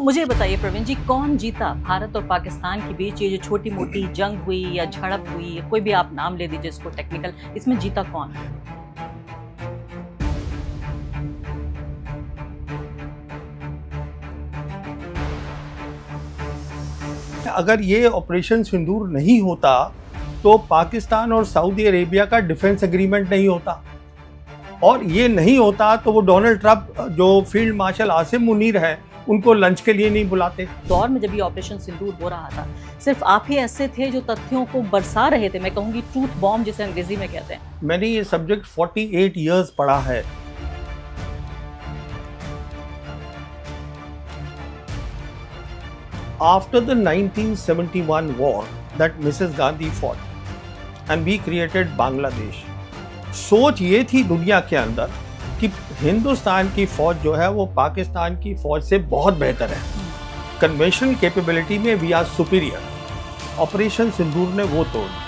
मुझे बताइए प्रवीण जी, कौन जीता भारत और पाकिस्तान के बीच ये जो छोटी मोटी जंग हुई या झड़प हुई, कोई भी आप नाम ले दीजिए इसको टेक्निकल, इसमें जीता कौन? अगर ये ऑपरेशन सिंदूर नहीं होता तो पाकिस्तान और सऊदी अरेबिया का डिफेंस एग्रीमेंट नहीं होता, और ये नहीं होता तो वो डोनाल्ड ट्रंप जो फील्ड मार्शल आसिम मुनीर है उनको लंच के लिए नहीं बुलाते। दौर में जब ये ऑपरेशन सिंदूर हो रहा था, सिर्फ आप ही ऐसे थे जो तथ्यों को बरसा रहे थे, मैं कहूंगी ट्रूथ बॉम्ब जिसे अंग्रेजी में कहते हैं। मैंने ये सब्जेक्ट 48 इयर्स पढ़ा है। After the 1971 war that Mrs. Gandhi fought and we created Bangladesh, सोच ये थी दुनिया के अंदर कि हिंदुस्तान की फौज जो है वो पाकिस्तान की फौज से बहुत बेहतर है, कन्वेंशनल कैपेबिलिटी में वी आर सुपीरियर। ऑपरेशन सिंदूर ने वो तोड़ दिया।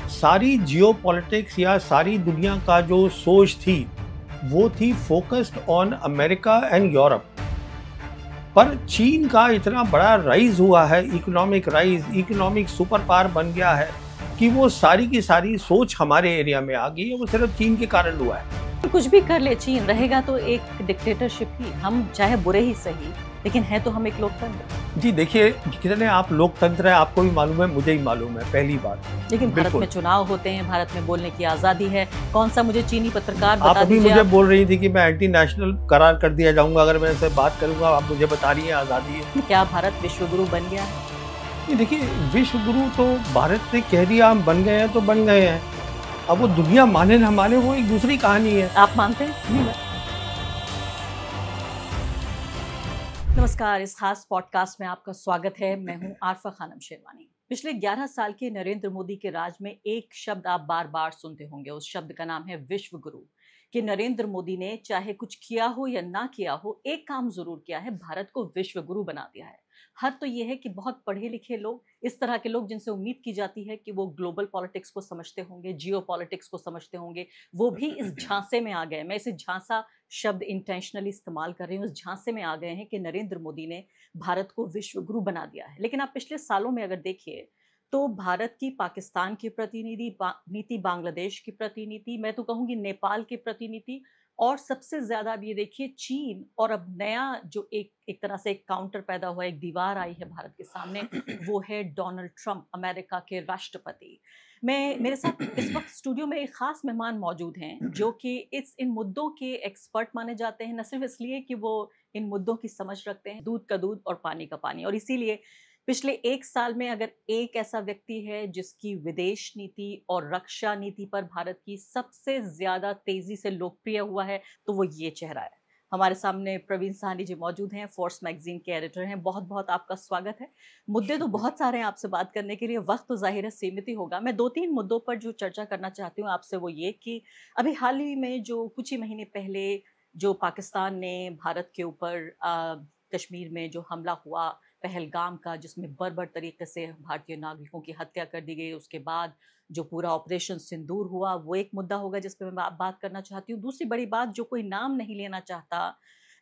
सारी जियोपॉलिटिक्स या सारी दुनिया का जो सोच थी वो थी focused on America and Europe, पर चीन का इतना बड़ा राइज हुआ है, economic rise, economic super power बन गया है कि वो सारी की सारी सोच हमारे एरिया में आ गई है। वो सिर्फ चीन के कारण हुआ है। कुछ भी कर ले चीन, रहेगा तो एक डिक्टेटरशिप ही, हम चाहे बुरे ही सही, लेकिन है तो हम एक लोकतंत्र। जी देखिए, कितने आप लोकतंत्र है आपको भी मालूम है, मुझे ही मालूम है, पहली बात। लेकिन भारत में चुनाव होते हैं, भारत में बोलने की आजादी है। कौन सा मुझे चीनी पत्रकार बता आप अभी दीजिए। मुझे बोल रही थी कि मैं एंटी नेशनल करार कर दिया जाऊंगा अगर मैं ऐसे बात करूंगा, आप मुझे बता रही है आजादी है। क्या भारत विश्व गुरु बन गया है? ये देखिए, विश्व गुरु तो भारत ने कह दिया हम बन गए हैं तो बन गए हैं, अब वो दुनिया माने ना माने वो एक दूसरी कहानी है। आप मानते हैं? नमस्कार, इस खास पॉडकास्ट में आपका स्वागत है। मैं हूं आरफा खानम शेरवानी। पिछले 11 साल के नरेंद्र मोदी के राज में एक शब्द आप बार बार सुनते होंगे, उस शब्द का नाम है विश्व गुरु। कि नरेंद्र मोदी ने चाहे कुछ किया हो या ना किया हो, एक काम जरूर किया है, भारत को विश्व गुरु बना दिया है। हद तो यह है कि बहुत पढ़े लिखे लोग, इस तरह के लोग जिनसे उम्मीद की जाती है कि वो ग्लोबल पॉलिटिक्स को समझते होंगे, जियो पॉलिटिक्स को समझते होंगे, वो भी इस झांसे में आ गए। मैं इसे झांसा शब्द इंटेंशनली इस्तेमाल कर रही हूँ। इस झांसे में आ गए हैं कि नरेंद्र मोदी ने भारत को विश्व गुरु बना दिया है। लेकिन आप पिछले सालों में अगर देखिए तो भारत की पाकिस्तान की प्रतिनिधि नीति, बांग्लादेश की प्रतिनिधि, मैं तो कहूंगी नेपाल की प्रतिनिधि, और सबसे ज्यादा अब ये देखिए चीन, और अब नया जो एक तरह से एक काउंटर पैदा हुआ, एक दीवार आई है भारत के सामने, वो है डोनाल्ड ट्रंप, अमेरिका के राष्ट्रपति। मेरे साथ इस वक्त स्टूडियो में एक खास मेहमान मौजूद हैं जो कि इन मुद्दों के एक्सपर्ट माने जाते हैं, न सिर्फ इसलिए कि वो इन मुद्दों की समझ रखते हैं, दूध का दूध और पानी का पानी, और इसीलिए पिछले एक साल में अगर एक ऐसा व्यक्ति है जिसकी विदेश नीति और रक्षा नीति पर भारत की सबसे ज्यादा तेजी से लोकप्रिय हुआ है, तो वो ये चेहरा है। हमारे सामने प्रवीण साहनी जी मौजूद हैं, फोर्स मैगजीन के एडिटर हैं। बहुत बहुत आपका स्वागत है। मुद्दे तो बहुत सारे हैं आपसे बात करने के लिए, वक्त तो जाहिर है सीमित ही होगा। मैं 2-3 मुद्दों पर जो चर्चा करना चाहती हूँ आपसे, वो ये कि अभी हाल ही में जो कुछ ही महीने पहले जो पाकिस्तान ने भारत के ऊपर कश्मीर में जो हमला हुआ पहलगाम का, जिसमें बर्बर तरीके से भारतीय नागरिकों की हत्या कर दी गई, उसके बाद जो पूरा ऑपरेशन सिंदूर हुआ, वो एक मुद्दा होगा जिस पे मैं बात करना चाहती हूँ। दूसरी बड़ी बात, जो कोई नाम नहीं लेना चाहता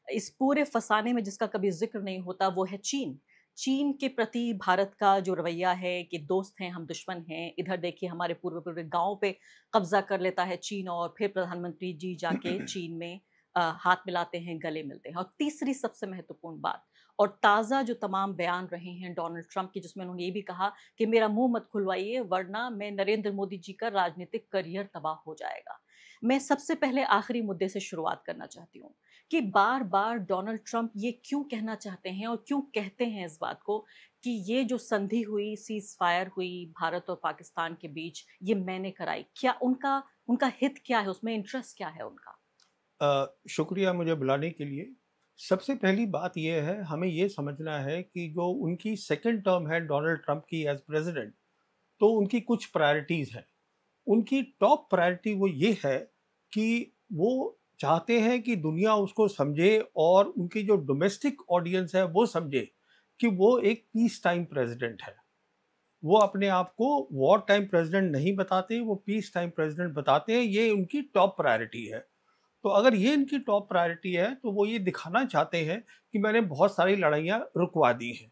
इस पूरे फसाने में, जिसका कभी जिक्र नहीं होता, वो है चीन। चीन के प्रति भारत का जो रवैया है कि दोस्त हैं हम दुश्मन हैं। इधर देखिए हमारे पूरे गांव पे कब्जा कर लेता है चीन, और फिर प्रधानमंत्री जी जाके चीन में हाथ मिलाते हैं, गले मिलते हैं। और तीसरी सबसे महत्वपूर्ण बात, और ताज़ा जो तमाम बयान रहे हैं डोनाल्ड ट्रंप के, जिसमें उन्होंने ये भी कहा कि मेरा मुंह मत खुलवाइए वरना मैं नरेंद्र मोदी जी का राजनीतिक करियर तबाह हो जाएगा। मैं सबसे पहले आखिरी मुद्दे से शुरुआत करना चाहती हूँ कि बार बार डोनाल्ड ट्रंप ये क्यों कहना चाहते हैं और क्यों कहते हैं इस बात को कि ये जो संधि हुई, सीज फायर हुई भारत और पाकिस्तान के बीच, ये मैंने कराई। क्या उनका उनका हित क्या है उसमें, इंटरेस्ट क्या है उनका? शुक्रिया मुझे बुलाने के लिए। सबसे पहली बात यह है, हमें ये समझना है कि जो उनकी सेकंड टर्म है डोनाल्ड ट्रंप की एज प्रेसिडेंट, तो उनकी कुछ प्रायोरिटीज़ हैं। उनकी टॉप प्रायोरिटी वो ये है कि वो चाहते हैं कि दुनिया उसको समझे और उनकी जो डोमेस्टिक ऑडियंस है वो समझे कि वो एक पीस टाइम प्रेसिडेंट है। वो अपने आप को वॉर टाइम प्रेसिडेंट नहीं बताते, वो पीस टाइम प्रेसिडेंट बताते हैं। ये उनकी टॉप प्रायोरिटी है। तो अगर ये इनकी टॉप प्रायोरिटी है तो वो ये दिखाना चाहते हैं कि मैंने बहुत सारी लड़ाइयाँ रुकवा दी हैं।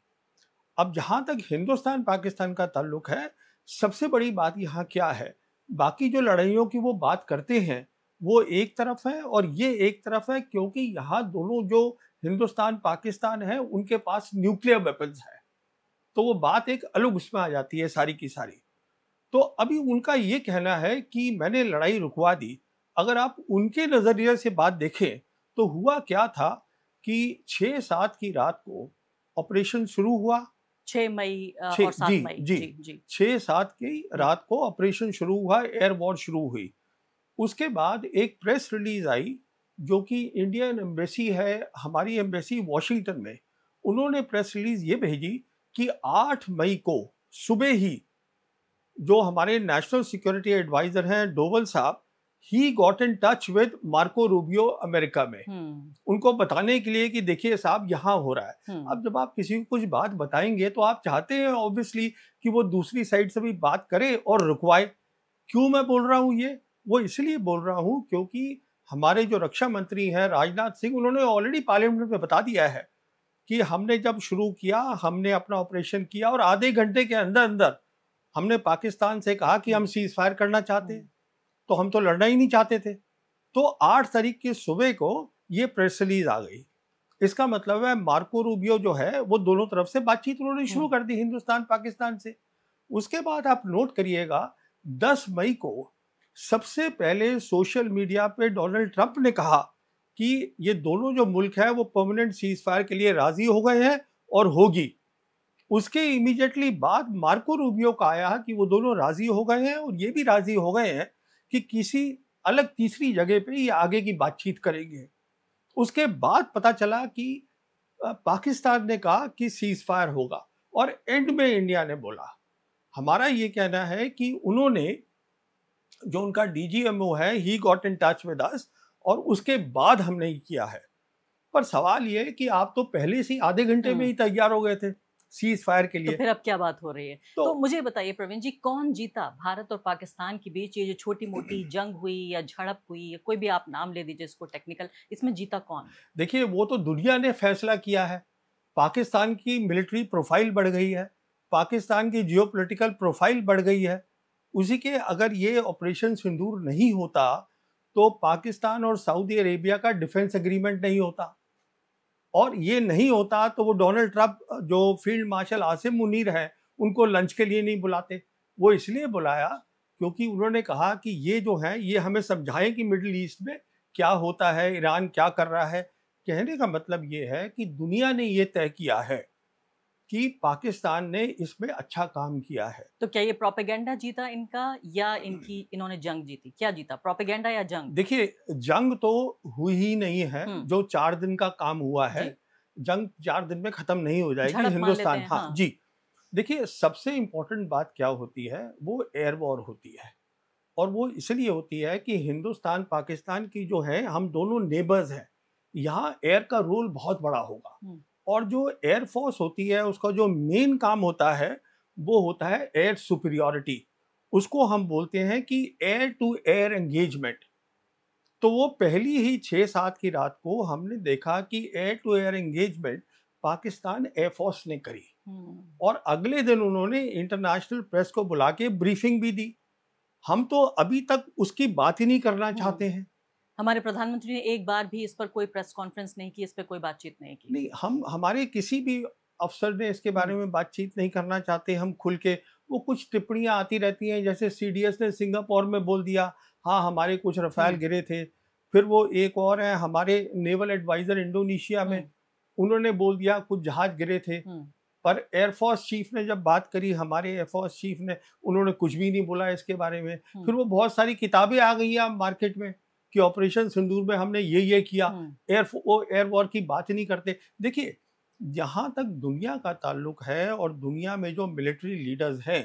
अब जहाँ तक हिंदुस्तान पाकिस्तान का ताल्लुक है, सबसे बड़ी बात यहाँ क्या है, बाकी जो लड़ाइयों की वो बात करते हैं वो एक तरफ है और ये एक तरफ है, क्योंकि यहाँ दोनों जो हिंदुस्तान पाकिस्तान है उनके पास न्यूक्लियर वेपन्स है। तो वो बात एक अलग उसमें आ जाती है सारी की सारी। तो अभी उनका ये कहना है कि मैंने लड़ाई रुकवा दी। अगर आप उनके नज़रिए से बात देखें तो हुआ क्या था कि 6-7 की रात को ऑपरेशन शुरू हुआ। 6 मई और 7 जी मई। जी जी जी 6-7 की रात को ऑपरेशन शुरू हुआ, एयर वॉर शुरू हुई। उसके बाद एक प्रेस रिलीज आई जो कि इंडियन एम्बेसी है, हमारी एम्बेसी वॉशिंगटन में, उन्होंने प्रेस रिलीज ये भेजी कि 8 मई को सुबह ही जो हमारे नेशनल सिक्योरिटी एडवाइजर हैं डोवल साहब, he got in touch with Marco Rubio America में, उनको बताने के लिए कि देखिए साहब यहाँ हो रहा है। अब जब आप किसी को कुछ बात बताएंगे तो आप चाहते हैं ऑब्वियसली कि वो दूसरी साइड से भी बात करे और रुकवाए। क्यों मैं बोल रहा हूँ ये? वो इसलिए बोल रहा हूँ क्योंकि हमारे जो रक्षा मंत्री हैं राजनाथ सिंह, उन्होंने ऑलरेडी पार्लियामेंट में बता दिया है कि हमने जब शुरू किया, हमने अपना ऑपरेशन किया और आधे घंटे के अंदर अंदर हमने पाकिस्तान से कहा कि हम सीज फायर करना चाहते हैं, तो हम तो लड़ना ही नहीं चाहते थे। तो 8 तारीख की सुबह को ये प्रेस रिलीज आ गई। इसका मतलब है मार्को रूबियो जो है वो दोनों तरफ से बातचीत उन्होंने शुरू कर दी हिंदुस्तान पाकिस्तान से। उसके बाद आप नोट करिएगा 10 मई को सबसे पहले सोशल मीडिया पे डोनाल्ड ट्रंप ने कहा कि ये दोनों जो मुल्क है वो परमानेंट सीज फायर के लिए राजी हो गए हैं और होगी। उसके इमीडिएटली बाद मार्को रूबियो का आया कि वो दोनों राजी हो गए हैं और ये भी राजी हो गए हैं कि किसी अलग तीसरी जगह पे ये आगे की बातचीत करेंगे। उसके बाद पता चला कि पाकिस्तान ने कहा कि सीज फायर होगा और एंड में इंडिया ने बोला। हमारा ये कहना है कि उन्होंने, जो उनका डीजीएमओ है, he got in touch with us और उसके बाद हमने किया है। पर सवाल ये है कि आप तो पहले से आधे घंटे में ही तैयार हो गए थे सीज फायर के लिए। तो फिर अब क्या बात हो रही है? तो मुझे बताइए प्रवीण जी, कौन जीता भारत और पाकिस्तान के बीच? ये जो छोटी मोटी जंग हुई या झड़प हुई या कोई भी आप नाम ले दीजिए इसको टेक्निकल, इसमें जीता कौन? देखिए वो तो दुनिया ने फैसला किया है। पाकिस्तान की मिलिट्री प्रोफाइल बढ़ गई है, पाकिस्तान की जियोपॉलिटिकल प्रोफाइल बढ़ गई है। उसी के अगर ये ऑपरेशन सिंदूर नहीं होता तो पाकिस्तान और सऊदी अरेबिया का डिफेंस एग्रीमेंट नहीं होता, और ये नहीं होता तो वो डोनाल्ड ट्रंप जो फील्ड मार्शल आसिम मुनीर है उनको लंच के लिए नहीं बुलाते। वो इसलिए बुलाया क्योंकि उन्होंने कहा कि ये जो है ये हमें समझाएं कि मिडिल ईस्ट में क्या होता है, ईरान क्या कर रहा है। कहने का मतलब ये है कि दुनिया ने ये तय किया है कि पाकिस्तान ने इसमें अच्छा काम किया है। तो क्या ये प्रोपेगेंडा जीता इनका या इन्होंने जंग जीती? क्या जीता, प्रोपेगेंडा या जंग? देखिए जंग तो हुई ही नहीं है, जो 4 दिन का काम हुआ है, जंग 4 दिन में खत्म नहीं हो जाएगी। हिंदुस्तान, हाँ जी, देखिए सबसे इंपॉर्टेंट बात क्या होती है, वो एयर वॉर होती है। और वो इसलिए होती है कि हिंदुस्तान पाकिस्तान की जो है, हम दोनों नेबर्स हैं, यहाँ एयर का रोल बहुत बड़ा होगा। और जो एयर फोर्स होती है उसका जो मेन काम होता है वो होता है एयर सुपीरियॉरिटी। उसको हम बोलते हैं कि एयर टू एयर एंगेजमेंट। तो वो पहली ही 6-7 की रात को हमने देखा कि air to air engagement Pakistan air force ने करी और अगले दिन उन्होंने इंटरनेशनल प्रेस को बुला के ब्रीफिंग भी दी। हम तो अभी तक उसकी बात ही नहीं करना चाहते हैं। हमारे प्रधानमंत्री ने एक बार भी इस पर कोई प्रेस कॉन्फ्रेंस नहीं की, इस पर कोई बातचीत नहीं की। नहीं, हमारे किसी भी अफसर ने इसके बारे में बातचीत नहीं करना चाहते। हम खुल के, वो कुछ टिप्पणियां आती रहती हैं, जैसे सीडीएस ने सिंगापुर में बोल दिया हाँ हमारे कुछ रफाल गिरे थे। फिर वो एक और है हमारे नेवल एडवाइजर इंडोनेशिया में, उन्होंने बोल दिया कुछ जहाज गिरे थे। पर एयरफोर्स चीफ ने जब बात करी, हमारे एयरफोर्स चीफ ने, उन्होंने कुछ भी नहीं बोला इसके बारे में। फिर वो बहुत सारी किताबें आ गई हैं मार्केट में कि ऑपरेशन सिंदूर में हमने ये किया, एयर वॉर की बात ही नहीं करते। देखिए जहाँ तक दुनिया का ताल्लुक है और दुनिया में जो मिलिट्री लीडर्स हैं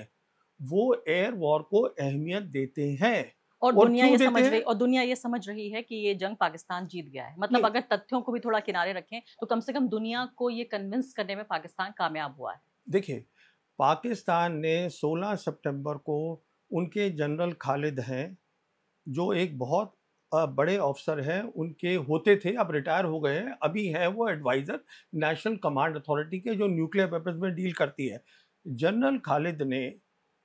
वो एयर वॉर को अहमियत देते हैं। और दुनिया ये समझ रही है कि ये जंग पाकिस्तान जीत गया है। मतलब अगर तथ्यों को भी थोड़ा किनारे रखें तो कम से कम दुनिया को ये कन्विंस करने में पाकिस्तान कामयाब हुआ है। देखिए पाकिस्तान ने 16 सितंबर को उनके जनरल खालिद हैं, जो एक बहुत बड़े अफसर हैं, उनके होते थे, अब रिटायर हो गए हैं, अभी हैं वो एडवाइज़र नेशनल कमांड अथॉरिटी के, जो न्यूक्लियर वेपन्स में डील करती है। जनरल खालिद ने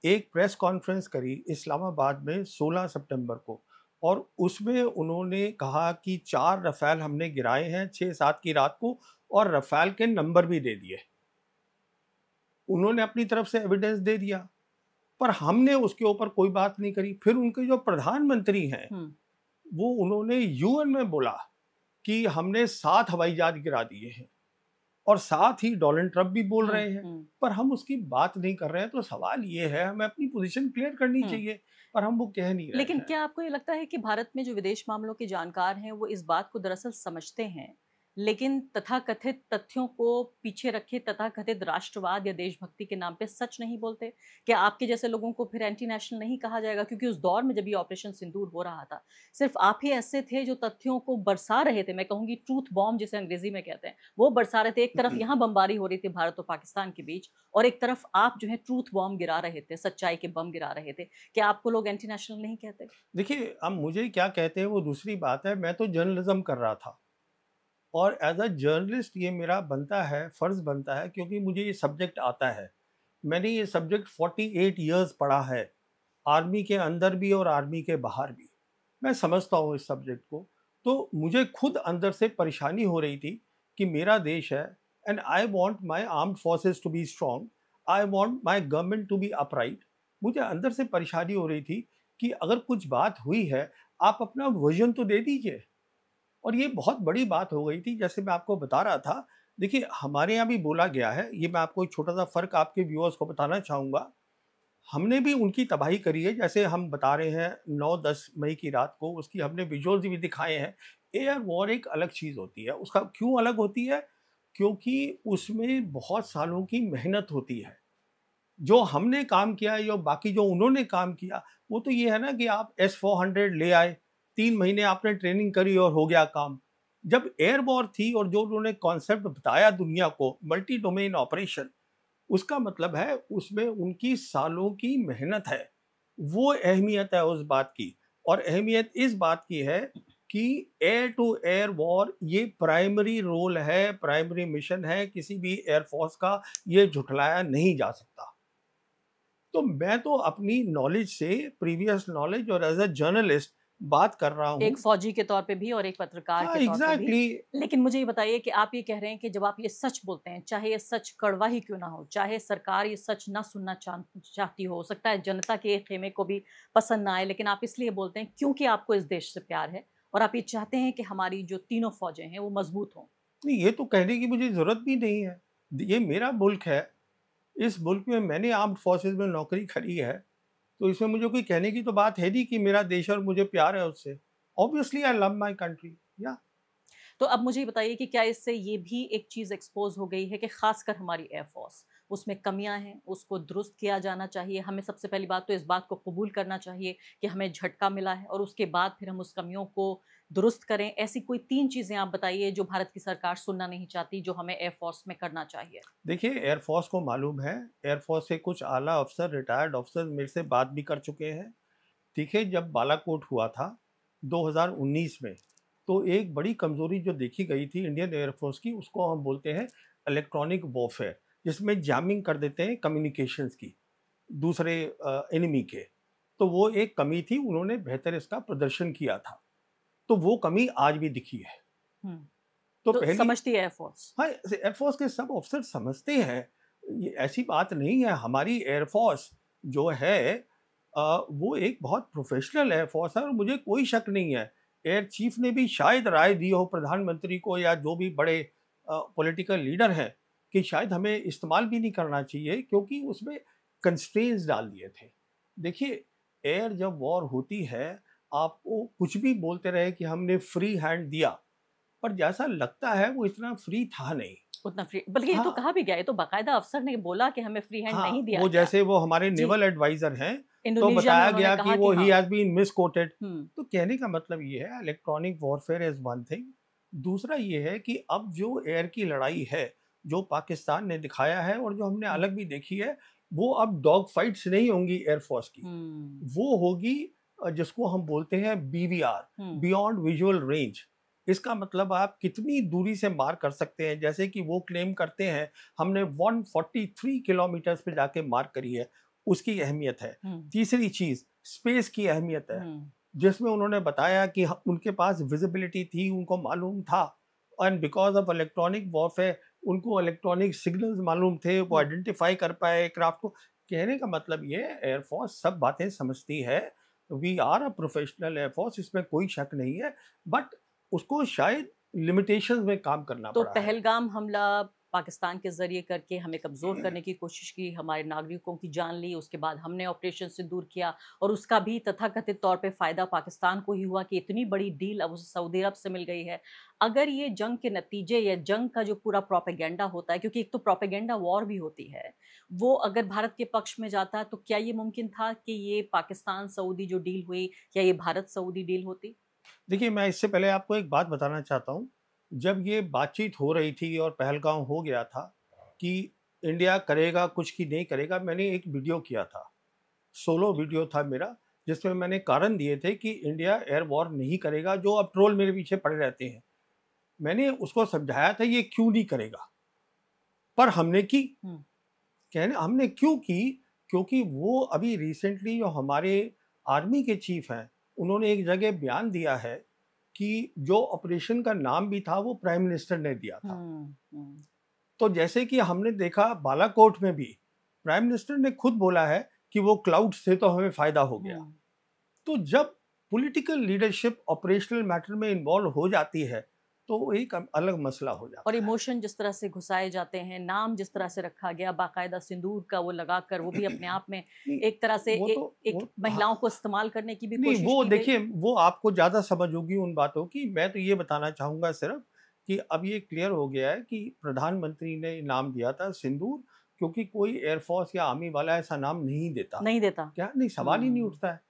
एक प्रेस कॉन्फ्रेंस करी इस्लामाबाद में 16 सितंबर को, और उसमें उन्होंने कहा कि 4 रफ़ाल हमने गिराए हैं 6-7 की रात को, और रफ़ाल के नंबर भी दे दिए। उन्होंने अपनी तरफ से एविडेंस दे दिया, पर हमने उसके ऊपर कोई बात नहीं करी। फिर उनके जो प्रधानमंत्री हैं, वो उन्होंने यूएन में बोला कि हमने 7 हवाई जहाज गिरा दिए हैं, और साथ ही डोनाल्ड ट्रंप भी बोल रहे हैं, पर हम उसकी बात नहीं कर रहे हैं। तो सवाल ये है, हमें अपनी पोजीशन क्लियर करनी चाहिए, पर हम वो कह नहीं रहे लेकिन हैं। क्या आपको ये लगता है कि भारत में जो विदेश मामलों के जानकार हैं वो इस बात को दरअसल समझते हैं, लेकिन तथाकथित तथ्यों को पीछे रखे तथाकथित राष्ट्रवाद या देशभक्ति के नाम पे सच नहीं बोलते? क्या आपके जैसे लोगों को फिर एंटी नेशनल नहीं कहा जाएगा? क्योंकि उस दौर में जब ये ऑपरेशन सिंदूर हो रहा था, सिर्फ आप ही ऐसे थे जो तथ्यों को बरसा रहे थे। मैं कहूंगी ट्रूथ बॉम्ब जिसे अंग्रेजी में कहते हैं, वो बरसा रहे थे। एक तरफ यहाँ बमबारी हो रही थी भारत और पाकिस्तान के बीच, और एक तरफ आप जो है ट्रूथ बॉम्ब गिरा रहे थे, सच्चाई के बम गिरा रहे थे। क्या आपको लोग एंटी नेशनल नहीं कहते? देखिए, अब मुझे क्या कहते हैं वो दूसरी बात है। मैं तो जर्नलिज्म कर रहा था, और एज अ जर्नलिस्ट ये मेरा बनता है, फ़र्ज़ बनता है, क्योंकि मुझे ये सब्जेक्ट आता है। मैंने ये सब्जेक्ट 48 इयर्स पढ़ा है, आर्मी के अंदर भी और आर्मी के बाहर भी। मैं समझता हूँ इस सब्जेक्ट को। तो मुझे खुद अंदर से परेशानी हो रही थी कि मेरा देश है, and I want my armed forces to be strong, I want my government to be upright. मुझे अंदर से परेशानी हो रही थी कि अगर कुछ बात हुई है, आप अपना वर्जन तो दे दीजिए। और ये बहुत बड़ी बात हो गई थी, जैसे मैं आपको बता रहा था। देखिए, हमारे यहाँ भी बोला गया है, ये मैं आपको एक छोटा सा फ़र्क आपके व्यूअर्स को बताना चाहूँगा। हमने भी उनकी तबाही करी है, जैसे हम बता रहे हैं 9-10 मई की रात को, उसकी हमने विजुअल्स भी दिखाए हैं। एयर वॉर एक अलग चीज़ होती है। उसका क्यों अलग होती है? क्योंकि उसमें बहुत सालों की मेहनत होती है। जो हमने काम किया है, या बाकी जो उन्होंने काम किया, वो तो ये है ना कि आप S-400 ले आए, 3 महीने आपने ट्रेनिंग करी और हो गया काम। जब एयर वॉर थी और जो उन्होंने कॉन्सेप्ट बताया दुनिया को, मल्टी डोमेन ऑपरेशन, उसका मतलब है उसमें उनकी सालों की मेहनत है। वो अहमियत है उस बात की। और अहमियत इस बात की है कि एयर टू एयर वॉर ये प्राइमरी रोल है, प्राइमरी मिशन है किसी भी एयरफोर्स का, ये झुठलाया नहीं जा सकता। तो मैं तो अपनी नॉलेज से, प्रीवियस नॉलेज और एज अ जर्नलिस्ट बात कर रहा हूँ। एक फौजी के तौर पे भी और एक पत्रकार हाँ, के तौर पे भी। एग्जैक्टली। लेकिन मुझे ये बताइए कि आप ये कह रहे हैं कि जब आप ये सच बोलते हैं, चाहे ये सच कड़वा ही क्यों ना हो, चाहे सरकार ये सच ना सुनना चाहती हो सकता है जनता के खेमे को भी पसंद ना आए, लेकिन आप इसलिए बोलते हैं क्योंकि आपको इस देश से प्यार है और आप ये चाहते हैं कि हमारी जो तीनों फौजें हैं वो मजबूत हों। नहीं, ये तो कहने की मुझे ज़रूरत भी नहीं है। ये मेरा मुल्क है। इस मुल्क में मैंने आर्म्ड फोर्सेस में नौकरी करी है, तो इसमें मुझे कोई कहने की तो बात है नहीं कि मेरा देश और मुझे प्यार है उससे। Obviously I love my country. या तो अब मुझे ये बताइए कि क्या इससे ये भी एक चीज़ एक्सपोज हो गई है कि खासकर हमारी एयरफोर्स, उसमें कमियां हैं, उसको दुरुस्त किया जाना चाहिए। हमें सबसे पहली बात तो इस बात को कबूल करना चाहिए कि हमें झटका मिला है, और उसके बाद फिर हम उस कमियों को दुरुस्त करें। ऐसी कोई 3 चीज़ें आप बताइए जो भारत की सरकार सुनना नहीं चाहती, जो हमें एयरफोर्स में करना चाहिए। देखिए, एयरफोर्स को मालूम है, एयरफोर्स के कुछ आला अफसर, रिटायर्ड अफसर मेरे से बात भी कर चुके हैं। ठीक है, जब बालाकोट हुआ था 2019 में, तो एक बड़ी कमज़ोरी जो देखी गई थी इंडियन एयरफोर्स की, उसको हम बोलते हैं इलेक्ट्रॉनिक वॉरफेयर, जिसमें जैमिंग कर देते हैं कम्युनिकेशंस की दूसरे एनिमी के। तो वो एक कमी थी, उन्होंने बेहतर इसका प्रदर्शन किया था। तो वो कमी आज भी दिखी है। तो तो पहली समझती है एयरफोर्स। हाँ, एयरफोर्स के सब ऑफिसर समझते हैं। ये ऐसी बात नहीं है। हमारी एयरफोर्स जो है वो एक बहुत प्रोफेशनल एयरफोर्स है, और मुझे कोई शक नहीं है एयर चीफ ने भी शायद राय दी हो प्रधानमंत्री को या जो भी बड़े पॉलिटिकल लीडर हैं कि शायद हमें इस्तेमाल भी नहीं करना चाहिए, क्योंकि उसमें कंस्ट्रेंट्स डाल दिए थे। देखिए, एयर जब वॉर होती है, आपको कुछ भी बोलते रहे कि हमने फ्री हैंड दिया, पर जैसा लगता है वो इतना फ्री था नहीं। उतना फ्री, बल्कि ये तो हाँ, कहा भी गया है, तो बाकायदा अफसर ने बोला कि हमें फ्री हैंड हाँ, नहीं दिया वो गया। जैसे वो हमारे जी, नेवल एडवाइजर हैं, तो इंडोनेशिया में बताया उन्होंने गया कहा कि वो कि ही हाँ। Has been misquoted. हम्म। तो कहने का मतलब ये है, electronic warfare is one thing. दूसरा ये है कि अब जो एयर की लड़ाई है, जो पाकिस्तान ने दिखाया है और जो हमने अलग भी देखी है, वो अब डॉग फाइट्स नहीं होंगी एयरफोर्स की, वो होगी जिसको हम बोलते हैं BVR, बियॉन्ड विजुअल रेंज। इसका मतलब आप कितनी दूरी से मार कर सकते हैं। जैसे कि वो क्लेम करते हैं हमने 143 किलोमीटर पे जाके मार करी है, उसकी अहमियत है। तीसरी चीज स्पेस की अहमियत है, जिसमें उन्होंने बताया कि उनके पास विजिबिलिटी थी, उनको मालूम था, and because of electronic warfare उनको इलेक्ट्रॉनिक सिग्नल्स मालूम थे, वो आइडेंटिफाई कर पाए क्राफ्ट को। कहने का मतलब ये एयरफोर्स सब बातें समझती है, we are a professional air force, इसमें कोई शक नहीं है, बट उसको शायद लिमिटेशंस में काम करना तो पड़ा है। पहलगाम हमला पाकिस्तान के जरिए करके हमें कमजोर करने की कोशिश की, हमारे नागरिकों की जान ली, उसके बाद हमने ऑपरेशन सिंदूर किया और उसका भी तथाकथित तौर पे फायदा पाकिस्तान को ही हुआ कि इतनी बड़ी डील अब उसे सऊदी अरब से मिल गई है। अगर ये जंग के नतीजे या जंग का जो पूरा प्रोपेगेंडा होता है, क्योंकि एक तो प्रोपेगेंडा वॉर भी होती है, वो अगर भारत के पक्ष में जाता है, तो क्या ये मुमकिन था कि ये पाकिस्तान सऊदी जो डील हुई या ये भारत सऊदी डील होती? देखिए, मैं इससे पहले आपको एक बात बताना चाहता हूँ। जब ये बातचीत हो रही थी और पहलगाम हो गया था कि इंडिया करेगा कुछ कि नहीं करेगा, मैंने एक वीडियो किया था, सोलो वीडियो था मेरा, जिसमें मैंने कारण दिए थे कि इंडिया एयर वॉर नहीं करेगा, जो अब ट्रोल मेरे पीछे पड़े रहते हैं। मैंने उसको समझाया था ये क्यों नहीं करेगा, पर हमने की। कहने हमने क्यों की, क्योंकि वो अभी रिसेंटली जो हमारे आर्मी के चीफ हैं, उन्होंने एक जगह बयान दिया है कि जो ऑपरेशन का नाम भी था वो प्राइम मिनिस्टर ने दिया था। तो जैसे कि हमने देखा बालाकोट में भी प्राइम मिनिस्टर ने खुद बोला है कि वो क्लाउड से तो हमें फायदा हो गया। तो जब पॉलिटिकल लीडरशिप ऑपरेशनल मैटर में इन्वॉल्व हो जाती है तो एक अलग मसला हो जाता और है। इमोशन जिस तरह से घुसाए जाते हैं, नाम जिस तरह से रखा गया, बाकायदा सिंदूर का वो लगाकर, वो भी अपने आप में नहीं, एक तरह से एक हाँ, महिलाओं को इस्तेमाल करने की भी नहीं कोशिश वो की गई। देखिए, वो आपको ज़्यादा समझ होगी उन बातों की। मैं तो ये बताना चाहूँगा सिर्फ कि अब ये क्लियर हो गया है कि प्रधानमंत्री ने नाम दिया था सिंदूर, क्योंकि कोई एयरफोर्स या आर्मी वाला ऐसा नाम नहीं देता। नहीं देता। क्या नहीं, सवाल ही नहीं उठता है।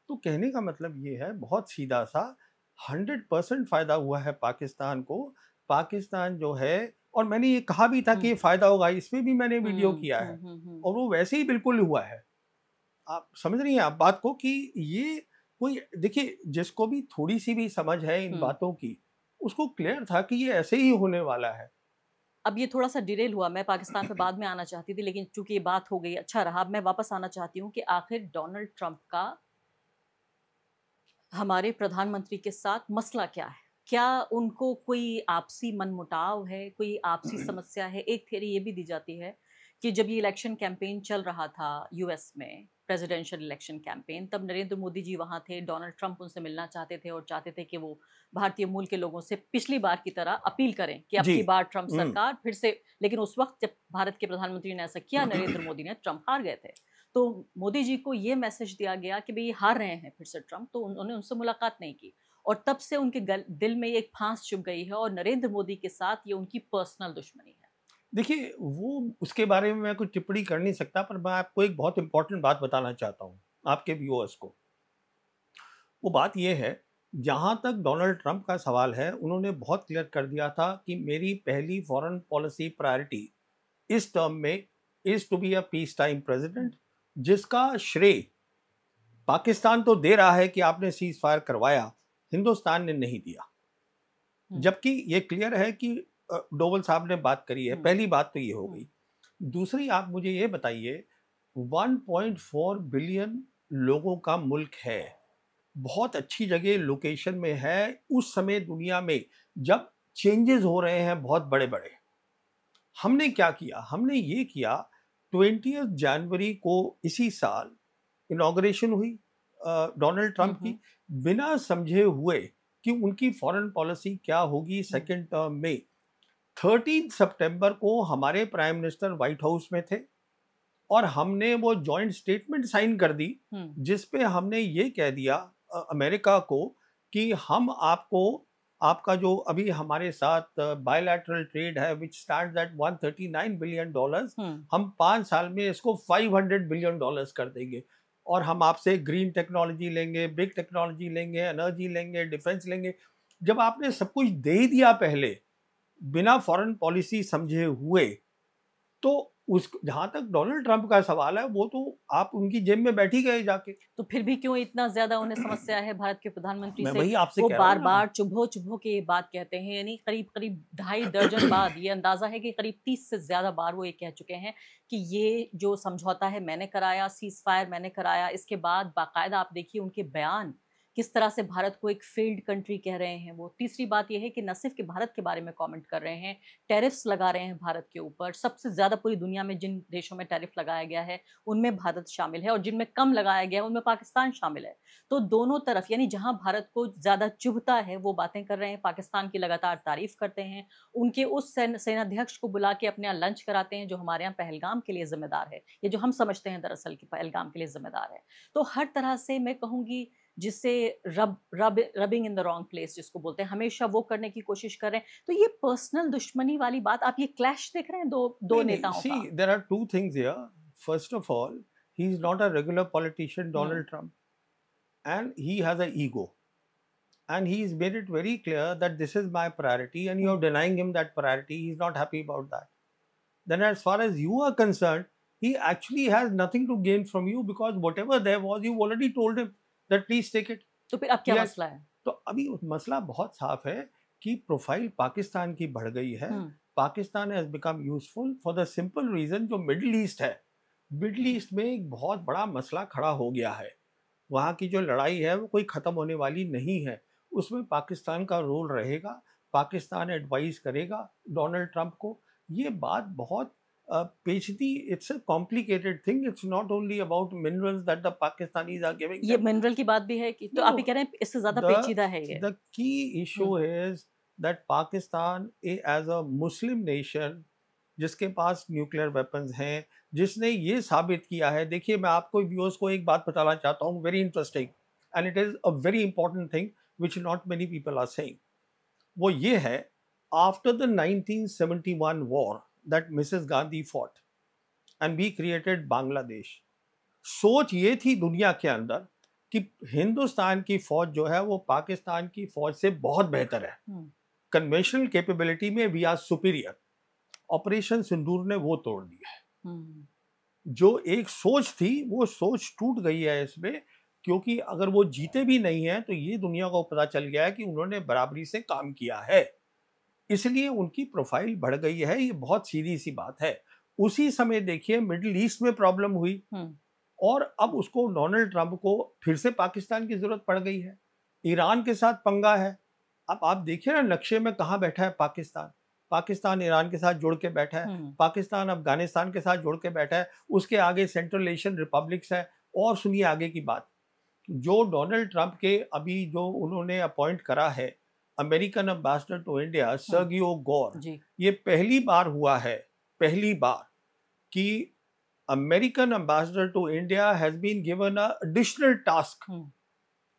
तो कहने का मतलब ये है बहुत सीधा सा, 100% फायदा हुआ है पाकिस्तान को। पाकिस्तान जो है, और मैंने ये कहा भी था कि ये फायदा होगा, इसमें भी मैंने वीडियो किया है, और वो वैसे ही बिल्कुल हुआ है। आप समझ रही हैं आप बात को कि ये कोई, देखिए जिसको भी थोड़ी सी भी समझ है इन बातों की, उसको क्लियर था कि ये ऐसे ही होने वाला है। अब ये थोड़ा सा डिरेल हुआ, मैं पाकिस्तान पे बाद में आना चाहती थी, लेकिन चूंकि ये बात हो गई, अच्छा रहा। अब मैं वापस आना चाहती हूँ कि आखिर डोनाल्ड ट्रंप का हमारे प्रधानमंत्री के साथ मसला क्या है? क्या उनको कोई आपसी मनमुटाव है, कोई आपसी समस्या है? एक थ्योरी ये भी दी जाती है कि जब ये इलेक्शन कैंपेन चल रहा था यूएस में, प्रेसिडेंशियल इलेक्शन कैंपेन, तब नरेंद्र मोदी जी वहाँ थे, डोनाल्ड ट्रंप उनसे मिलना चाहते थे और चाहते थे कि वो भारतीय मूल के लोगों से पिछली बार की तरह अपील करें कि अब जी। की बार ट्रंप सरकार फिर से। लेकिन उस वक्त जब भारत के प्रधानमंत्री ने ऐसा किया, नरेंद्र मोदी ने, ट्रंप हार गए थे। तो मोदी जी को ये मैसेज दिया गया कि भाई ये हार रहे हैं फिर से ट्रंप, तो उन्होंने उनसे मुलाकात नहीं की और तब से उनके दिल में एक फांस चुभ गई है और नरेंद्र मोदी के साथ ये उनकी पर्सनल दुश्मनी है। देखिए, वो उसके बारे में मैं कुछ टिप्पणी कर नहीं सकता, पर मैं आपको एक बहुत इंपॉर्टेंट बात बताना चाहता हूँ आपके व्यूअर्स को। वो बात ये है, जहाँ तक डोनाल्ड ट्रंप का सवाल है, उन्होंने बहुत क्लियर कर दिया था कि मेरी पहली फॉरेन पॉलिसी प्रायोरिटी इस टर्म में is to be a peace time president, जिसका श्रेय पाकिस्तान तो दे रहा है कि आपने सीज फायर करवाया, हिंदुस्तान ने नहीं दिया। जबकि ये क्लियर है कि डोवल साहब ने बात करी है। पहली बात तो ये हो गई। दूसरी, आप मुझे ये बताइए, 1.4 बिलियन लोगों का मुल्क है, बहुत अच्छी जगह लोकेशन में है, उस समय दुनिया में जब चेंजेस हो रहे हैं बहुत बड़े बड़े। हमने क्या किया, हमने ये किया, 20 जनवरी को इसी साल इनॉग्रेशन हुई डोनाल्ड ट्रंप की, बिना समझे हुए कि उनकी फॉरेन पॉलिसी क्या होगी सेकेंड टर्म में। 13 सितंबर को हमारे प्राइम मिनिस्टर व्हाइट हाउस में थे और हमने वो जॉइंट स्टेटमेंट साइन कर दी, जिसपे हमने ये कह दिया अमेरिका को कि हम आपको, आपका जो अभी हमारे साथ बायलैटरल ट्रेड है विच स्टैंड्स एट $139 बिलियन, हम 5 साल में इसको $500 बिलियन कर देंगे, और हम आपसे ग्रीन टेक्नोलॉजी लेंगे, बिग टेक्नोलॉजी लेंगे, एनर्जी लेंगे, डिफेंस लेंगे। जब आपने सब कुछ दे ही दिया पहले बिना फॉरेन पॉलिसी समझे हुए, तो उस जहां तक डोनाल्ड ट्रंप का सवाल है, वो तो आप उनकी जेब में बैठ ही गए जाके। तो फिर भी क्यों इतना ज्यादा उन्हें समस्या है भारत के प्रधानमंत्री मैं से? वही आपसे वो कह रहा बार हूँ ना। बार चुभो चुभो के ये बात कहते हैं, यानी करीब करीब 2.5 दर्जन बार, ये अंदाजा है कि करीब 30 से ज्यादा बार वो ये कह चुके हैं कि ये जो समझौता है मैंने कराया, सीज फायर मैंने कराया। इसके बाद बाकायदा आप देखिए उनके बयान, किस तरह से भारत को एक फेल्ड कंट्री कह रहे हैं वो। तीसरी बात यह है कि न सिर्फ कि भारत के बारे में कमेंट कर रहे हैं, टैरिफ्स लगा रहे हैं भारत के ऊपर। सबसे ज्यादा पूरी दुनिया में जिन देशों में टैरिफ लगाया गया है उनमें भारत शामिल है, और जिनमें कम लगाया गया है उनमें पाकिस्तान शामिल है। तो दोनों तरफ, यानी जहां भारत को ज्यादा चुभता है वो बातें कर रहे हैं, पाकिस्तान की लगातार तारीफ करते हैं, उनके उस सेनाध्यक्ष को बुला के अपने यहाँ लंच कराते हैं जो हमारे यहाँ पहलगाम के लिए जिम्मेदार है, ये जो हम समझते हैं दरअसल कि पहलगाम के लिए जिम्मेदार है। तो हर तरह से मैं कहूंगी जिससे rubbing in the wrong place जिसको बोलते हैं, हमेशा वो करने की कोशिश कर रहे हैं। तो ये पर्सनल दुश्मनी वाली बात, आप ये क्लैश देख रहे हैं दो नेताओं का? See there are two things here. First of all, he is not a regular politician, Donald Trump, and he has an ego, and he's made it very clear that this is my priority, and you're denying him that priority. He's not happy about that. Then as far as you are concerned, he actually has nothing to gain from you, because whatever there was, you already told him that please take it. तो फिर अब क्या Yes. मसला है? तो अभी मसला बहुत साफ है कि प्रोफाइल पाकिस्तान की बढ़ गई है। Pakistan has become useful for the simple reason, जो मिडिल ईस्ट है, मिडिल ईस्ट में एक बहुत बड़ा मसला खड़ा हो गया है। वहाँ की जो लड़ाई है वो कोई ख़त्म होने वाली नहीं है, उसमें पाकिस्तान का रोल रहेगा। पाकिस्तान एडवाइस करेगा डोनाल्ड ट्रंप को। ये बात बहुत पेचीदी, it's a complicated thing. It's not only about minerals that the Pakistanis are giving. ये मिनरल की बात भी है कि, तो आप ही कह रहे हैं इससे ज्यादा पेचीदा है ये? The key issue is that Pakistan as a Muslim nation, जिसके पास न्यूक्लियर वेपन्स हैं, जिसने ये साबित किया है। देखिए, मैं आपको व्यूअर्स को एक बात बताना चाहता हूँ, very interesting, and it is a very important thing which not many people are saying. वो ये है, after the 1971 war that Mrs Gandhi fought and we created Bangladesh, सोच ये थी दुनिया के अंदर कि हिंदुस्तान की फौज जो है वो पाकिस्तान की फौज से बहुत बेहतर है, कन्वेंशनल कैपेबिलिटी में वी आर सुपीरियर। ऑपरेशन सिंदूर ने वो तोड़ दिया है। जो एक सोच थी वो सोच टूट गई है इसमें, क्योंकि अगर वो जीते भी नहीं है तो ये दुनिया को पता चल गया है कि उन्होंने बराबरी से काम किया है, इसलिए उनकी प्रोफाइल बढ़ गई है। ये बहुत सीधी सी बात है। उसी समय देखिए मिडिल ईस्ट में प्रॉब्लम हुई, और अब उसको डोनाल्ड ट्रंप को फिर से पाकिस्तान की जरूरत पड़ गई है। ईरान के साथ पंगा है। अब आप देखिए ना नक्शे में कहाँ बैठा है पाकिस्तान। पाकिस्तान ईरान के साथ जुड़ के बैठा है, पाकिस्तान अफगानिस्तान के साथ जुड़ के बैठा है, उसके आगे सेंट्रल एशियन रिपब्लिक्स है। और सुनिए आगे की बात, जो डोनाल्ड ट्रंप के अभी जो उन्होंने अपॉइंट करा है American ambassador to India, Sergio Gor, ये पहली बार हुआ है, पहली बार कि American ambassador to India has been given a additional task.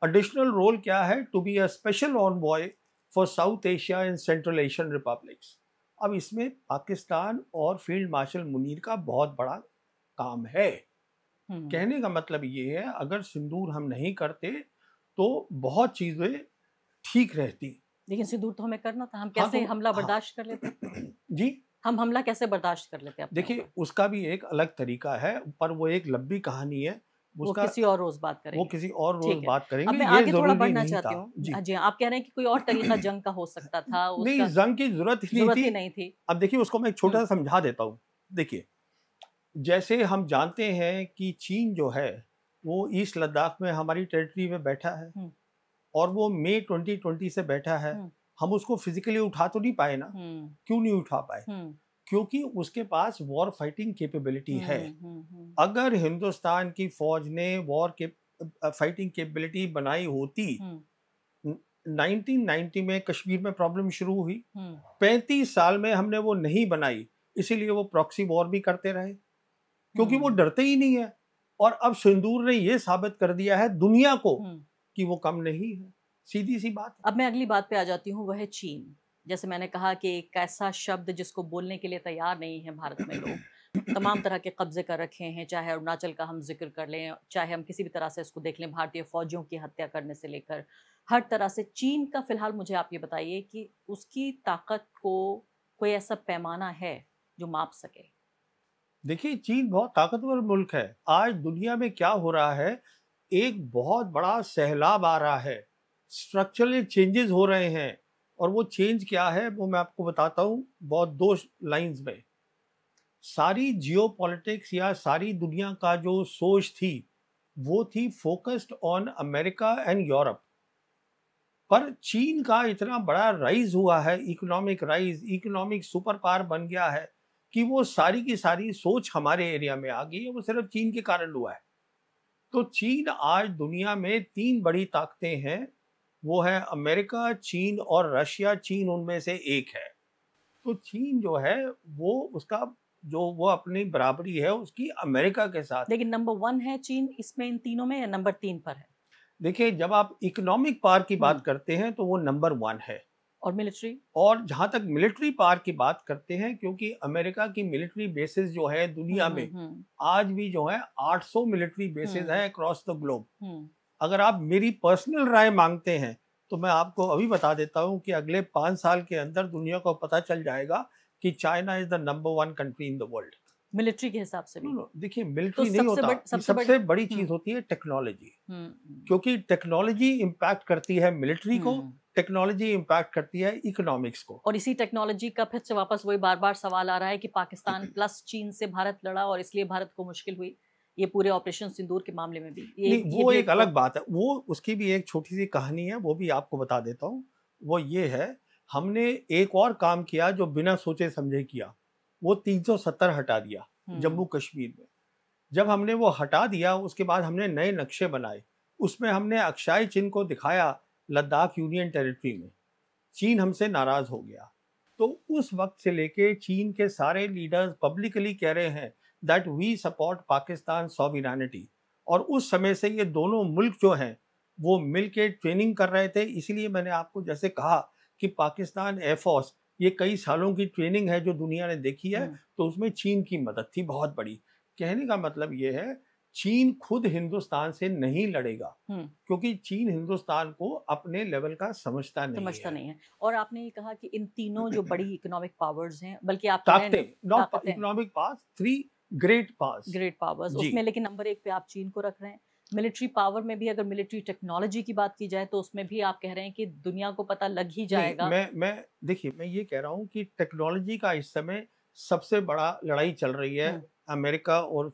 Additional role क्या है? To be a special envoy for South Asia and Central Asian republics. अब इसमें पाकिस्तान और फील्ड मार्शल मुनीर का बहुत बड़ा काम है। कहने का मतलब ये है, अगर सिंदूर हम नहीं करते तो बहुत चीजें ठीक रहती। लेकिन सिंदूर तो हमें करना था, हम कैसे हमला बर्दाश्त कर लेते? जी, हम हमला कैसे बर्दाश्त कर लेते? देखिए, उसका भी एक अलग तरीका है, पर वो एक लंबी कहानी है, वो किसी और रोज बात करेंगे। वो किसी और रोज बात करेंगे। अब मैं आगे थोड़ा बढ़ना चाहती हूँ। जी, आप कह रहे हैं कि कोई और तरीका जंग का हो सकता था। नहीं, जंग की जरूरत ही नहीं थी। अब देखिए, उसको मैं छोटा सा समझा देता हूँ। देखिए, जैसे हम जानते हैं कि चीन जो है वो ईस्ट लद्दाख में हमारी टेरिटरी में बैठा है, और वो मई 2020 से बैठा है। हम उसको फिजिकली उठा तो नहीं पाए ना। क्यों नहीं उठा पाए? क्योंकि उसके पास वॉर फाइटिंग कैपेबिलिटी है। अगर हिंदुस्तान की फौज ने वॉर के फाइटिंग कैपेबिलिटी बनाई होती, 1990 में कश्मीर में प्रॉब्लम शुरू हुई, 35 साल में हमने वो नहीं बनाई, इसीलिए वो प्रॉक्सी वॉर भी करते रहे, क्योंकि वो डरते ही नहीं है। और अब सिंदूर ने ये साबित कर दिया है दुनिया को कि वो कम नहीं है। सीधी सी बात। अब मैं अगली बात पे आ जाती हूँ, वह है चीन। जैसे मैंने कहा कि एक ऐसा शब्द जिसको बोलने के लिए तैयार नहीं है भारत में लोग, तमाम तरह के कब्जे कर रखे हैं, चाहे अरुणाचल का हम जिक्र कर लें, चाहे हम किसी भी तरह से इसको देख लें, भारतीय फौजियों की हत्या करने से लेकर हर तरह से चीन का। फिलहाल मुझे आप ये बताइए कि उसकी ताकत को कोई ऐसा पैमाना है जो माप सके? देखिए, चीन बहुत ताकतवर मुल्क है। आज दुनिया में क्या हो रहा है, एक बहुत बड़ा सैलाब आ रहा है, स्ट्रक्चरल चेंजेस हो रहे हैं, और वो चेंज क्या है वो मैं आपको बताता हूँ बहुत दो लाइंस में। सारी जियोपॉलिटिक्स या सारी दुनिया का जो सोच थी, वो थी focused on America and Europe. पर चीन का इतना बड़ा राइज हुआ है, economic rise, economic super power बन गया है कि वो सारी की सारी सोच हमारे एरिया में आ गई है। वो सिर्फ चीन के कारण हुआ है। तो चीन आज दुनिया में तीन बड़ी ताकतें हैं, वो है अमेरिका, चीन और रशिया। चीन उनमें से एक है। तो चीन जो है वो उसका जो वो अपनी बराबरी है उसकी अमेरिका के साथ। लेकिन नंबर 1 है चीन इसमें, इन तीनों में, या नंबर 3 पर है? देखिए, जब आप इकोनॉमिक पावर की बात हम्म। करते हैं तो वो नंबर 1 है। और मिलिट्री? और जहां तक मिलिट्री पावर की बात करते हैं, क्योंकि अमेरिका की मिलिट्री बेसिस जो है दुनिया में आज भी जो है 800 मिलिट्री बेसिस है अक्रॉस द ग्लोब। अगर आप मेरी पर्सनल राय मांगते हैं तो मैं आपको अभी बता देता हूं कि अगले 5 साल के अंदर दुनिया को पता चल जाएगा कि China is the number 1 country in the world. Military के हिसाब से भी? देखिए, तो मिलिट्री नहीं होता, सबसे बड़ी चीज होती है टेक्नोलॉजी। क्योंकि टेक्नोलॉजी इम्पैक्ट करती है मिलिट्री को, टेक्नोलॉजी इम्पैक्ट करती है इकोनॉमिक्स को। और इसी टेक्नोलॉजी का फिर से वापस वही बार बार सवाल आ रहा है कि पाकिस्तान प्लस चीन से भारत लड़ा और इसलिए भारत को मुश्किल हुई। ये पूरे ऑपरेशन सिंदूर के मामले में भी नहीं, वो एक अलग बात है। वो उसकी भी एक छोटी सी कहानी है, वो भी आपको बता देता हूँ। वो ये है, हमने एक और काम किया जो बिना सोचे समझे किया। वो 370 हटा दिया जम्मू कश्मीर में। जब हमने वो हटा दिया, उसके बाद हमने नए नक्शे बनाए। उसमें हमने अक्षय चिन्ह को दिखाया लद्दाख यूनियन टेरिटरी में। चीन हमसे नाराज हो गया। तो उस वक्त से लेके चीन के सारे लीडर्स पब्लिकली कह रहे हैं that we support Pakistan sovereignty. और उस समय से ये दोनों मुल्क जो हैं वो मिलके ट्रेनिंग कर रहे थे। इसीलिए मैंने आपको जैसे कहा कि पाकिस्तान एयरफोर्स, ये कई सालों की ट्रेनिंग है जो दुनिया ने देखी है, तो उसमें चीन की मदद थी बहुत बड़ी। कहने का मतलब ये है, चीन खुद हिंदुस्तान से नहीं लड़ेगा, क्योंकि चीन हिंदुस्तान को अपने लेवल का समझता नहीं है। और आपने ये कहा कि इन तीनों जो बड़ी इकोनॉमिक पावर्स हैं, बल्कि आप ताकतें, not economic powers, 3 great powers, उसमें लेकिन नंबर 1 पे आप चीन को रख रहे हैं। मिलिट्री पावर में भी अगर मिलिट्री टेक्नोलॉजी की बात की जाए तो उसमें भी आप कह रहे हैं कि दुनिया को पता लग ही जाएगा। देखिए, मैं ये कह रहा हूँ कि टेक्नोलॉजी का इस समय सबसे बड़ा लड़ाई चल रही है अमेरिका और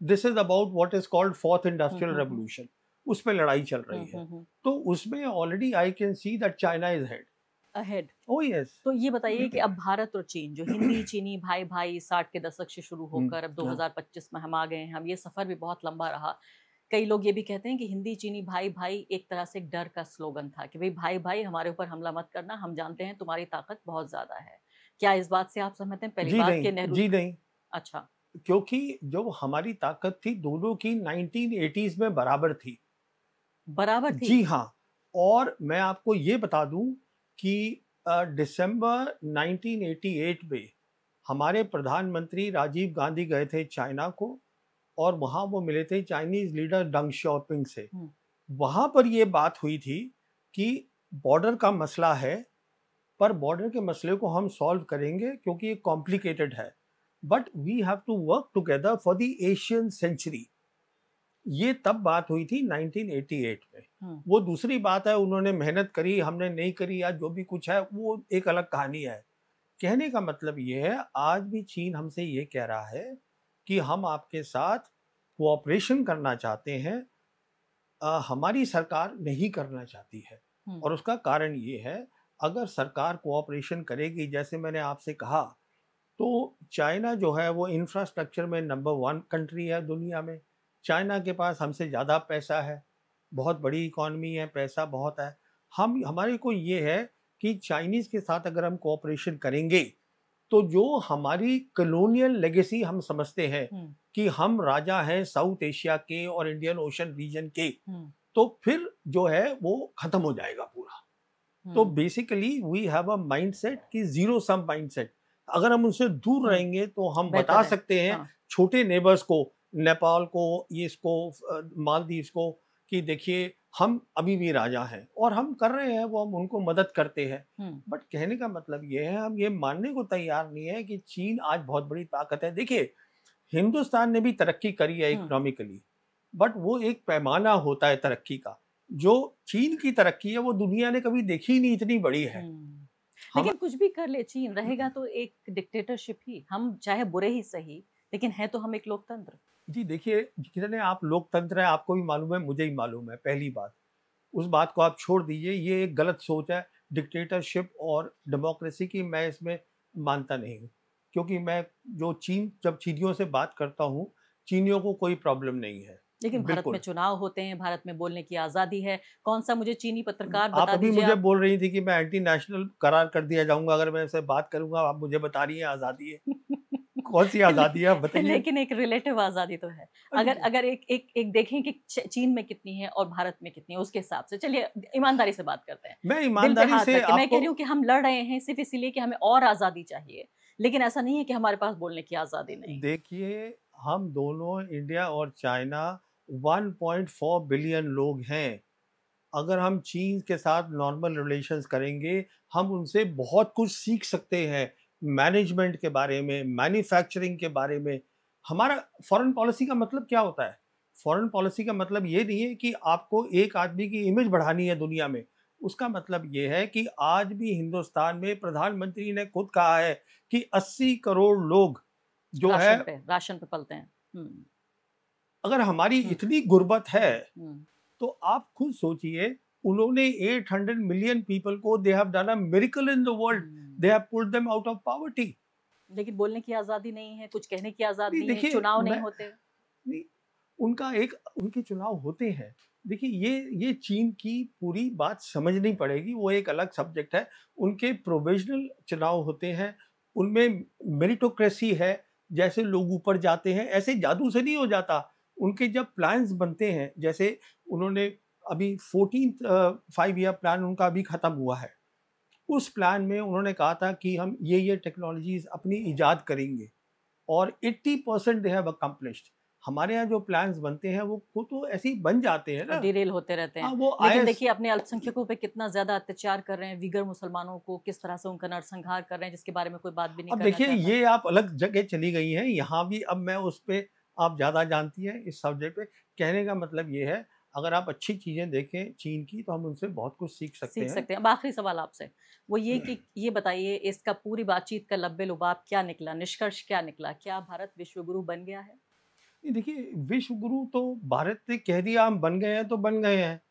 this is about what is called 4th industrial revolution. उस पे लड़ाई चल रही है। तो उसमें already I can see that China is ahead. Oh yes. तो ये बताइए कि अब भारत और चीन जो हिंदी चीनी भाई भाई 60 के दशक से शुरू होकर अब 2025 में हम आ गए हैं। हम ये सफर भी बहुत लंबा रहा। कई लोग ये भी कहते हैं कि हिंदी चीनी भाई भाई एक तरह से एक डर का स्लोगन था कि भाई भाई हमारे ऊपर हमला मत करना, हम जानते हैं तुम्हारी ताकत बहुत ज्यादा है। क्या इस बात से आप सहमत हैं? पहली बात के नेहरू। जी नहीं। अच्छा। क्योंकि जो हमारी ताकत थी दोनों की 1980s में बराबर थी। बराबर थी? जी हाँ। और मैं आपको ये बता दूं कि दिसंबर 1988 में हमारे प्रधानमंत्री राजीव गांधी गए थे चाइना को, और वहां वो मिले थे चाइनीज लीडर डंग शाओपिंग से। वहां पर ये बात हुई थी कि बॉर्डर का मसला है, पर बॉर्डर के मसले को हम सॉल्व करेंगे क्योंकि ये कॉम्प्लिकेटेड है, but we have to work together for the Asian century. ये तब बात हुई थी 1988 में। वो दूसरी बात है, उन्होंने मेहनत करी, हमने नहीं करी, या जो भी कुछ है वो एक अलग कहानी है। कहने का मतलब ये है, आज भी चीन हमसे ये कह रहा है कि हम आपके साथ कोऑपरेशन करना चाहते हैं, हमारी सरकार नहीं करना चाहती है। और उसका कारण ये है, अगर सरकार कोऑपरेशन करेगी, जैसे मैंने आपसे कहा, तो चाइना जो है वो इंफ्रास्ट्रक्चर में नंबर 1 कंट्री है दुनिया में। चाइना के पास हमसे ज़्यादा पैसा है, बहुत बड़ी इकॉनमी है, पैसा बहुत है। हमारे को ये है कि चाइनीज़ के साथ अगर हम कोऑपरेशन करेंगे तो जो हमारी कॉलोनियल लेगेसी हम समझते हैं कि हम राजा हैं साउथ एशिया के और इंडियन ओशन रीजन के, तो फिर जो है वो खत्म हो जाएगा पूरा। तो basically we have a mindset कि जीरो सम माइंडसेट। अगर हम उनसे दूर रहेंगे तो हम बता सकते हैं छोटे नेबर्स को, नेपाल को, ये इसको, मालदीव्स को, कि देखिए हम अभी भी राजा हैं और हम कर रहे हैं, वो हम उनको मदद करते हैं। बट कहने का मतलब ये है, हम ये मानने को तैयार नहीं है कि चीन आज बहुत बड़ी ताकत है। देखिए, हिंदुस्तान ने भी तरक्की करी है इकोनॉमिकली, बट वो एक पैमाना होता है तरक्की का। जो चीन की तरक्की है वो दुनिया ने कभी देखी ही नहीं, इतनी बड़ी है। लेकिन कुछ भी कर ले चीन, रहेगा तो एक डिक्टेटरशिप ही, हम चाहे बुरे ही सही, लेकिन है तो हम एक लोकतंत्र। जी देखिए, कितने आप लोकतंत्र है आपको भी मालूम है, मुझे ही मालूम है। पहली बात, उस बात को आप छोड़ दीजिए, ये एक गलत सोच है। डिक्टेटरशिप और डेमोक्रेसी की मैं इसमें मानता नहीं हूँ, क्योंकि मैं जो जब चीनियों से बात करता हूँ, चीनियों को कोई प्रॉब्लम नहीं है। लेकिन भारत में चुनाव होते हैं, भारत में बोलने की आजादी है। कौन सा मुझे चीनी पत्रकार बता आप अभी दीजिए। मुझे बोल रही थी कि मैं एंटी नेशनल करार कर दिया जाऊंगा अगर मैं इससे बात करूंगा, आप मुझे बता रही हैं आजादी है। कौन सी आजादी है बताइए। लेकिन एक रिलेटिव आजादी तो है। अगर एक देखें कि चीन में कितनी है और भारत में कितनी है, उसके हिसाब से चलिए ईमानदारी से बात करते हैं। मैं ईमानदारी से मैं कह रही हूँ कि हम लड़ रहे हैं सिर्फ इसीलिए कि हमें और आजादी चाहिए, लेकिन ऐसा नहीं है कि हमारे पास बोलने की आजादी नहीं। देखिए, हम दोनों, इंडिया और चाइना, 1.4 बिलियन लोग हैं। अगर हम चीन के साथ नॉर्मल रिलेशंस करेंगे, हम उनसे बहुत कुछ सीख सकते हैं, मैनेजमेंट के बारे में, मैन्युफैक्चरिंग के बारे में। हमारा फॉरेन पॉलिसी का मतलब क्या होता है? फॉरेन पॉलिसी का मतलब ये नहीं है कि आपको एक आदमी की इमेज बढ़ानी है दुनिया में। उसका मतलब ये है कि आज भी हिंदुस्तान में प्रधानमंत्री ने खुद कहा है कि 80 करोड़ लोग जो है राशन पे पलते हैं। अगर हमारी इतनी गुर्बत है तो आप खुद सोचिए, उन्होंने 800 मिलियन पीपल को, they have done a miracle in the world, they have pulled them out of poverty. लेकिन बोलने की आजादी नहीं है, कुछ कहने की आजादी नहीं है, चुनाव नहीं होते। नहीं, उनके चुनाव होते हैं। देखिए, ये चीन की पूरी बात समझनी पड़ेगी, वो एक अलग सब्जेक्ट है। उनके प्रोविजनल चुनाव होते हैं, उनमें मेरिटोक्रेसी है। जैसे लोग ऊपर जाते हैं ऐसे जादू से नहीं हो जाता। उनके जब प्लान्स बनते हैं, जैसे उन्होंने अभी 14th 5 ईयर प्लान उनका अभी खत्म हुआ है। उस प्लान में उन्होंने कहा था कि हम ये टेक्नोलॉजीज अपनी इजाद करेंगे और 80% दे हैव अकम्प्लिश्ड। हमारे यहाँ जो प्लान्स बनते हैं वो तो ऐसे ही बन जाते हैं ना, डिरेल होते रहते हैं। लेकिन देखिए अपने अल्पसंख्यकों पे कितना ज्यादा अत्याचार कर रहे हैं, विगर मुसलमानों को किस तरह से उनका नरसंहार कर रहे हैं, जिसके बारे में कोई बात भी नहीं। अब देखिए, ये आप अलग जगह चली गई हैं, यहाँ भी अब मैं उस पर, आप ज़्यादा जानती हैं इस सब्जेक्ट पे। कहने का मतलब ये है, अगर आप अच्छी चीज़ें देखें चीन की तो हम उनसे बहुत कुछ सीख सकते हैं। अब आखिरी सवाल आपसे वो ये कि ये बताइए, इसका पूरी बातचीत का लब्बे लुबाब क्या निकला, निष्कर्ष क्या निकला? क्या भारत विश्वगुरु बन गया है? देखिए, विश्व गुरु तो भारत ने कह दिया हम बन गए हैं तो बन गए हैं।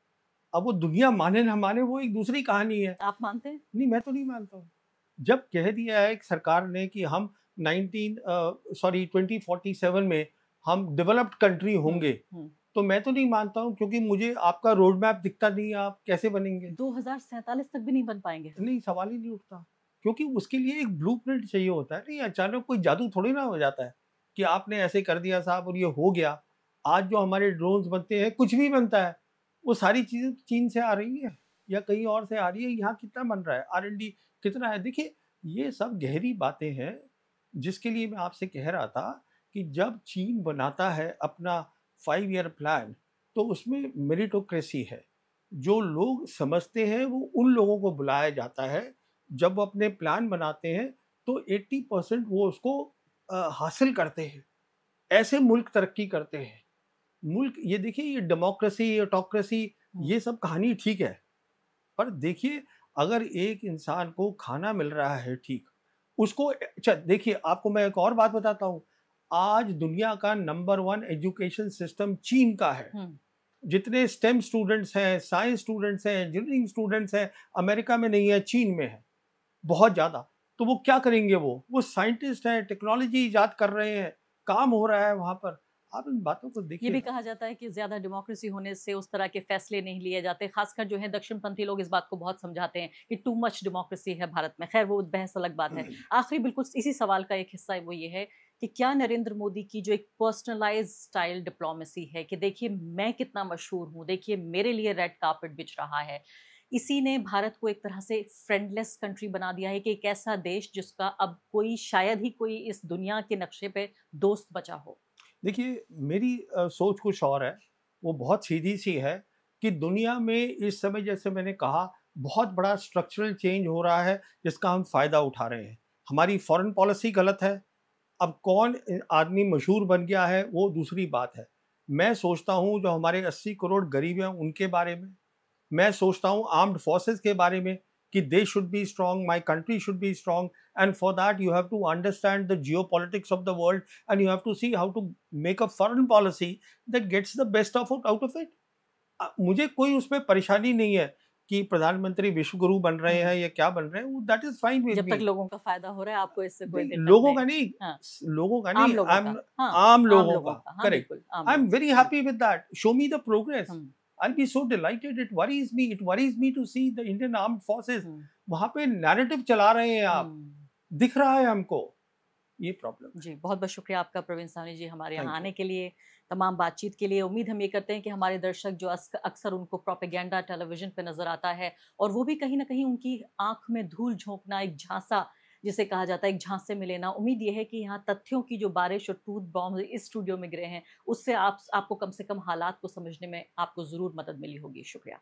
अब वो दुनिया माने ना माने वो एक दूसरी कहानी है। आप मानते हैं? नहीं, मैं तो नहीं मानता हूँ। जब कह दिया है सरकार ने कि हम 2047 में हम डेवलप्ड कंट्री होंगे, तो मैं तो नहीं मानता हूँ, क्योंकि मुझे आपका रोड मैप दिखता नहीं है, आप कैसे बनेंगे? 2047 तक भी नहीं बन पाएंगे? नहीं, सवाल ही नहीं उठता, क्योंकि उसके लिए एक ब्लूप्रिंट चाहिए होता है। नहीं, अचानक कोई जादू थोड़ी ना हो जाता है कि आपने ऐसे कर दिया साहब और ये हो गया। आज जो हमारे ड्रोन्स बनते हैं, कुछ भी बनता है, वो सारी चीज़ें चीन से आ रही है या कहीं और से आ रही है। यहाँ कितना बन रहा है, R&D कितना है? देखिए, ये सब गहरी बातें हैं, जिसके लिए मैं आपसे कह रहा था कि जब चीन बनाता है अपना 5 ईयर प्लान, तो उसमें मेरिटोक्रेसी है। जो लोग समझते हैं वो उन लोगों को बुलाया जाता है। जब वो अपने प्लान बनाते हैं तो 80% वो उसको हासिल करते हैं। ऐसे मुल्क तरक्की करते हैं। मुल्क, ये देखिए, ये डेमोक्रेसी, ऑटोक्रेसी, ये सब कहानी ठीक है, पर देखिए अगर एक इंसान को खाना मिल रहा है ठीक, उसको, अच्छा देखिए, आपको मैं एक और बात बताता हूँ। आज दुनिया का नंबर 1 एजुकेशन सिस्टम चीन का है। जितने स्टेम स्टूडेंट्स हैं, साइंस स्टूडेंट्स हैं, इंजीनियरिंग स्टूडेंट्स हैं, अमेरिका में नहीं है, चीन में है बहुत ज़्यादा। तो वो क्या करेंगे? वो साइंटिस्ट हैं, टेक्नोलॉजी इजाद कर रहे हैं, काम हो रहा है वहाँ पर। आप इन बातों को देखिए। ये भी कहा जाता है कि ज्यादा डेमोक्रेसी होने से उस तरह के फैसले नहीं लिए जाते। खासकर जो है दक्षिणपंथी लोग इस बात को बहुत समझाते हैं कि टू मच डेमोक्रेसी है भारत में। खैर वो बहस अलग बात है। आखिरी बिल्कुल इसी सवाल का एक हिस्सा वो ये है कि क्या नरेंद्र मोदी की जो एक पर्सनलाइज स्टाइल डिप्लोमेसी है कि देखिए मैं कितना मशहूर हूँ, देखिए मेरे लिए रेड कार्पेट बिछ रहा है, इसी ने भारत को एक तरह से फ्रेंडलेस कंट्री बना दिया है कि एक ऐसा देश जिसका अब कोई, शायद ही कोई इस दुनिया के नक्शे पे दोस्त बचा हो? देखिए, मेरी सोच कुछ और है। वो बहुत सीधी सी है कि दुनिया में इस समय, जैसे मैंने कहा, बहुत बड़ा स्ट्रक्चरल चेंज हो रहा है जिसका हम फ़ायदा उठा रहे हैं। हमारी फॉरेन पॉलिसी गलत है, अब कौन आदमी मशहूर बन गया है वो दूसरी बात है। मैं सोचता हूँ जो हमारे 80 करोड़ गरीब हैं उनके बारे में, मैं सोचता हूँ आर्म्ड फोर्सेस के बारे में कि they should be strong, my country should be strong, and for that you have to understand the geopolitics of the world and you have to see how to make a foreign policy that gets the best of out of it. मुझे कोई उसमें परेशानी नहीं है कि प्रधानमंत्री विश्वगुरु बन रहे हैं या क्या बन रहे हैं, दैट इज फाइन विद जब मी। तक लोगों का फायदा हो रहा है आपको इससे कोई दिक्कत लोगों नहीं का है। नहीं, हाँ, लोगों का आम नहीं, लोगों आई एम का, हाँ, आम आम लोगों लोगों का, का, हाँ करेक्ट। बिल्कुल, आम आई एम लोगों वेरी का। Happy with that, show me the progress, hmm, I'll be so delighted. It worries me to see the Indian Armed Forces हम्म, वहां पे नैरेटिव चला रहे हैं आप, हम्म। दिख रहा है हमको, ये प्रॉब्लम है। जी, बहुत बहुत शुक्रिया आपका प्रवीण सावनी जी हमारे यहाँ थैंक यू। आने के लिए, तमाम बातचीत के लिए। उम्मीद हम ये करते हैं कि हमारे दर्शक जो अक्सर उनको प्रोपेगेंडा टेलीविजन पे नज़र आता है और वो भी कहीं न कहीं उनकी आँख में धूल झोंकना, एक झांसा जिसे कहा जाता है, एक झांसे में लेना। उम्मीद ये है कि यहाँ तथ्यों की जो बारिश और ट्रूथ बॉम्ब इस स्टूडियो में गिरे हैं, उससे आपको कम से कम हालात को समझने में आपको ज़रूर मदद मिली होगी। शुक्रिया।